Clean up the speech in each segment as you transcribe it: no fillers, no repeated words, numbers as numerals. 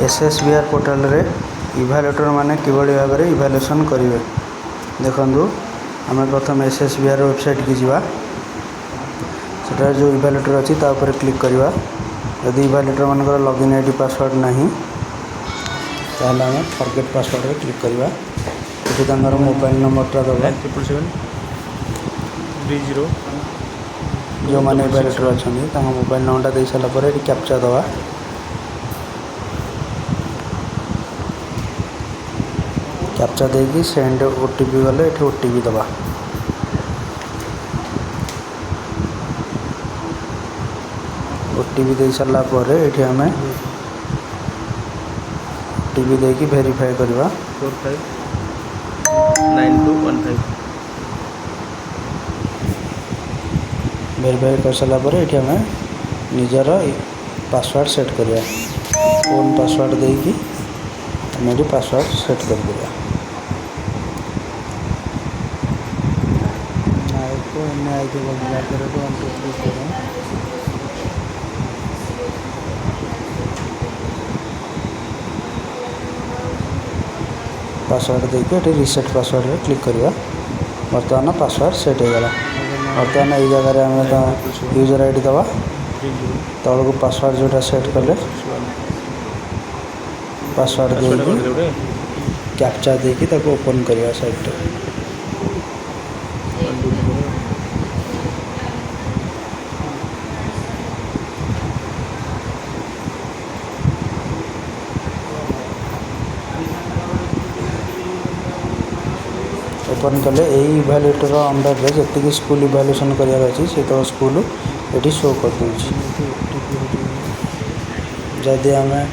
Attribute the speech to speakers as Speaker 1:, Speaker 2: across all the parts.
Speaker 1: एसएसबीआर portal रे इभाल्युएटर माने किभଳି भाबरे इभाल्युएशन करिवे देखंतु आमे प्रथम एसएसबीआर वेबसाइट की जिवा सेटा जो इभाल्युएटर अछि ता ऊपर क्लिक करिवा यदि इभाल्युएटर मानकर लॉगिन आईडी पासवर्ड नहीं ताहले आमे फॉरगेट पासवर्ड रे क्लिक करिवा एठी तांगर मोबाइल नंबर ता दबा
Speaker 2: 77730
Speaker 1: जो माने इभाल्युएटर अछन तांगा मोबाइल नंबर दे साला पर एठी कैप्चा दबा कैप्चा देगी सेंड ओटीपी गले एठी ओटीपी दबा ओटीपी दे साला पर एठी हमें ओटीपी देकी वेरीफाई करबा
Speaker 2: 459215
Speaker 1: वेरीफाई कर साला पर एठी हमें निजर पासवर्ड सेट करिया फोन पासवर्ड देकी हमें पासवर्ड सेट कर दिया पासवर्ड देके रिसेट पासवर्ड रे क्लिक करिया बर्तमान पासवर्ड सेट हो गला बर्तमान ए जगह आम यूजर आईडी दबा तलक पासवर्ड जोटा सेट कले पासवर्ड देकी कैप्चा देकी ताको ओपन करिया साइट ओपन कले यही इभाल्युएटर अंडर रे जति स्कूल इभाल्युएशन करियार अछि से तो स्कूल एटी शो कर दोछि जदि हमें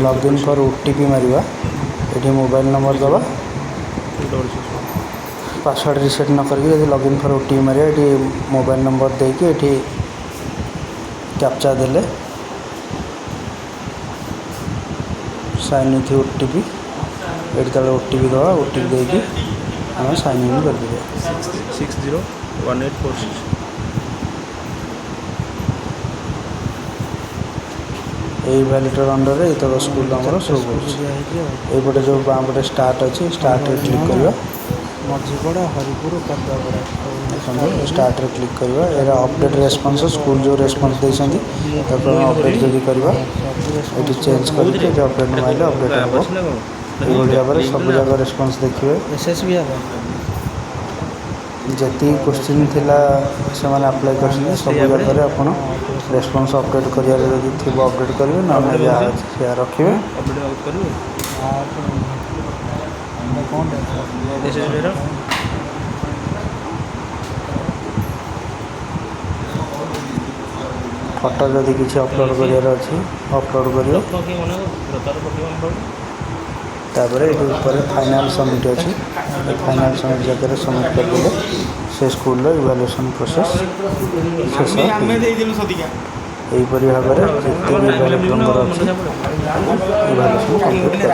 Speaker 1: लॉगिन फॉर ओटीपी मारिबा एटी मोबाइल नंबर दबा पासवर्ड रिसेट न करके यदि लॉगिन फॉर ओटीपी मारिया एटी मोबाइल नंबर देके एटी कैप्चा देले साइन थी ओटीपी एटी तले ओटीपी दबा ओटीपी देके हमें साइन इन कर दिया
Speaker 2: 601846
Speaker 1: यही इभाल्युएटर अंडर रे तो स्कूल हमर शो करपटे जो बामपटे स्टार्ट अच्छी स्टार्ट रे क्लिक करवा
Speaker 2: मझीपड़ा हरिपुर कदपड़ा
Speaker 1: स्टार्ट रे क्लिक करवा एरा अपडेट रेस्पॉन्स स्कूल जो रेस्पॉन्स देछंती तको अपडेट जदी करवा एटी चेंज करके जो अपडेट माइले अपडेट हो ए बढ़िया पर सब जगह रेस्पॉन्स देखिए
Speaker 2: एसएसबीआर
Speaker 1: जति क्वेश्चन थिला से माने अप्लाई करछन सब जगह रे अपन रेस्पॉन्स अपडेट करिया जदी थिबो अपडेट करिवे ना या शेयर रखिवे
Speaker 2: अपडेट करिवे मैं कौन एसएसबीआर
Speaker 1: फोटो जदि किसी अपलोड करियार अछि अपलोड करियो तापर ये ऊपर फाइनल सबमिट अछि फाइनल सबमिट जगह सबमिट कर देले से स्कूल रो इवैल्यूएशन प्रोसेस शेष
Speaker 2: हमें दे दिनु सदिका
Speaker 1: एही परि भाबरे जेते इवैल्यूएशन कर अछि इवैल्यूएशन कंप्लीट कर